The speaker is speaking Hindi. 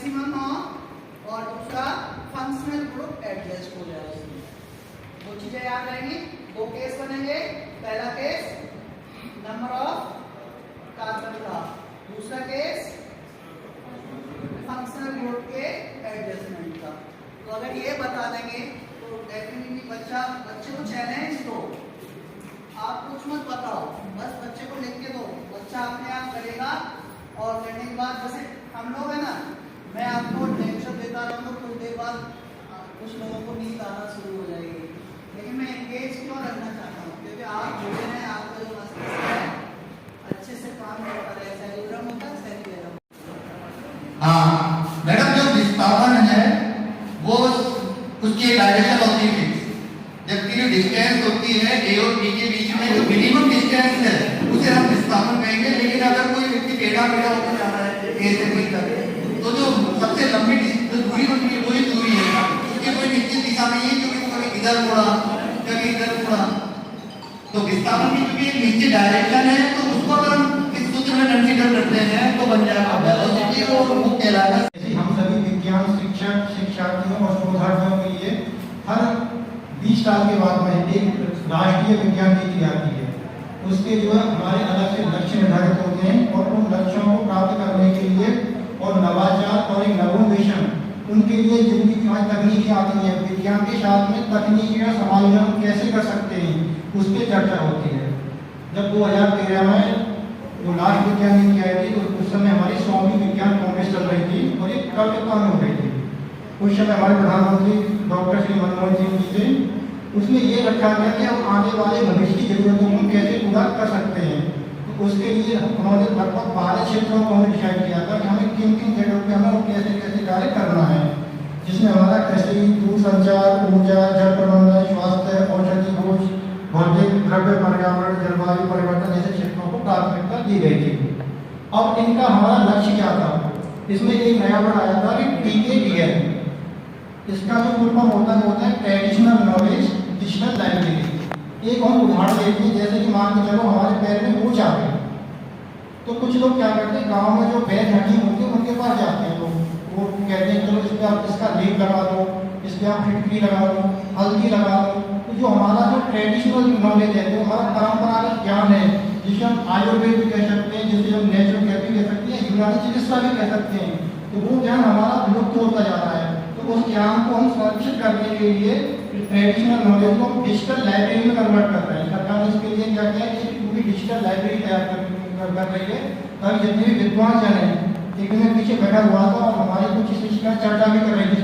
मैक्सिमम हो और दूसरा फंक्शनल ग्रुप एडजस्ट हो जाए। दो चीजें याद रहेंगी, दो केस बनेंगे। पहला केस नंबर ऑफ कार्बन का, दूसरा केस फंक्शनल ग्रुप के एडजस्टमेंट का। तो अगर ये बता देंगे तो डेफिनेटली बच्चे को चैलेंज दो, आप कुछ मत बताओ, बस बच्चे को लिख के दो, बच्चा अपने आप करेगा। और करने के बाद जैसे हम लोग है ना, मैं आपको लेक्चर देता रहूँगा, कुछ देर बाद कुछ लोगों को नींद आना शुरू हो जाएगी, लेकिन मैं एंगेज क्यों रखना चाहता हूँ, क्योंकि आप जुड़े हैं, आपका जो मस्तिष्क है अच्छे से काम करता है। सेल्यूलम होता है, सेल्यूलम। हाँ मैडम, जो विस्थापन है वो उसकी डायरेक्शन होती है, जबकि जो डिस्टेंस होती है ए और बी के बीच में जो मिनिमम डिस्टेंस है उसे हम विस्थापन कहेंगे। लेकिन अगर कोई व्यक्ति टेढ़ा मेढ़ा होकर जा रहा है ए से बी तक, तो जो सबसे लंबी जो दूरी होती है वही दूरी है, उसकी कोई निश्चित दिशा नहीं है, क्योंकि वो कभी इधर मुड़ा कभी इधर मुड़ा। तो विस्थापन की क्योंकि एक निश्चित डायरेक्शन है, तो उसको अगर हम इस सूत्र में कंसीडर करते हैं तो बन जाएगा वेलोसिटी, वो कहलाएगा। हम सभी विज्ञान शिक्षक शिक्षार्थियों और शोधार्थियों के लिए हर 20 साल के बाद में एक राष्ट्रीय विज्ञान नीति आती है। उसके जो है हमारे अलग से लक्ष्य निर्धारित होते हैं और उन लक्ष्यों को प्राप्त करने के लिए और नवाचार और एक नवोन्वेषण उनके लिए जिनकी हमारी तकनीकें आती हैं, विज्ञान के साथ में तकनीकी का समायोजन कैसे कर सकते हैं उस पर चर्चा होती है। जब 2013 में वो लास्ट विज्ञान नीति आई थी, तो उस समय हमारी 100वीं विज्ञान कांग्रेस चल रही थी और एक कलकत्ता में हो रही थी। उस समय हमारे प्रधानमंत्री डॉक्टर श्री मनमोहन सिंह जी थे। उसमें ये रखा गया कि हम आने वाले भविष्य की जरूरतों को कैसे पूरा कर सकते हैं। तो उसके लिए उन्होंने लगभग 12 क्षेत्रों को हमने डिसाइड किया था कि हमें किन किन जगहों पे हमें और कैसे कैसे कार्य करना है, जिसमें हमारा कृषि, दूरसंचार, ऊर्जा, जल प्रबंधन, स्वास्थ्य, औषधि खोज, भौतिक द्रव्य पर्यावरण, जलवायु परिवर्तन जैसे क्षेत्रों को प्राथमिकता दी गई थी। अब इनका हमारा लक्ष्य क्या था, इसमें एक नया वर्ड आया था कि TADL। इसका जो फुल फॉर्म होता है ट्रेडिशनल नॉलेज डिजिटल लाइब्रेरी। एक हम उदाहरण देखते हैं, जैसे कि मान के चलो हमारे पैर में मोच आ गई, तो कुछ लोग क्या करते हैं, गांव में जो वैद्य हकीम होते हैं उनके पास जाते हैं, लोग वो कहते हैं चलो इस पर आप इसका लेप लगा दो, इस पर आप फिटकरी लगा दो, हल्दी लगा दो। तो जो हमारा जो ट्रेडिशनल नॉलेज है, जो हमारा परंपरागत ज्ञान है, जिसे हम आयुर्वेद भी कह सकते हैं, जिसे हम नेचुरोपैथी कह सकते हैं, यूनानी चिकित्सा भी कह सकते हैं, तो वो ज्ञान हमारा विलुप्त होता जा रहा है। तो उस ज्ञान को हम संरक्षित करने के लिए ट्रेडिशनल नॉलेज को डिजिटल लाइब्रेरी में कन्वर्ट कर रहे हैं। सरकार ने इसके लिए क्या किया कि पूरी डिजिटल लाइब्रेरी तैयार कर रही है, ताकि जितने भी विद्वान जन हैं, एक दिन पीछे बैठा हुआ था और हमारी कुछ इस चीज का चर्चा भी कर रही थी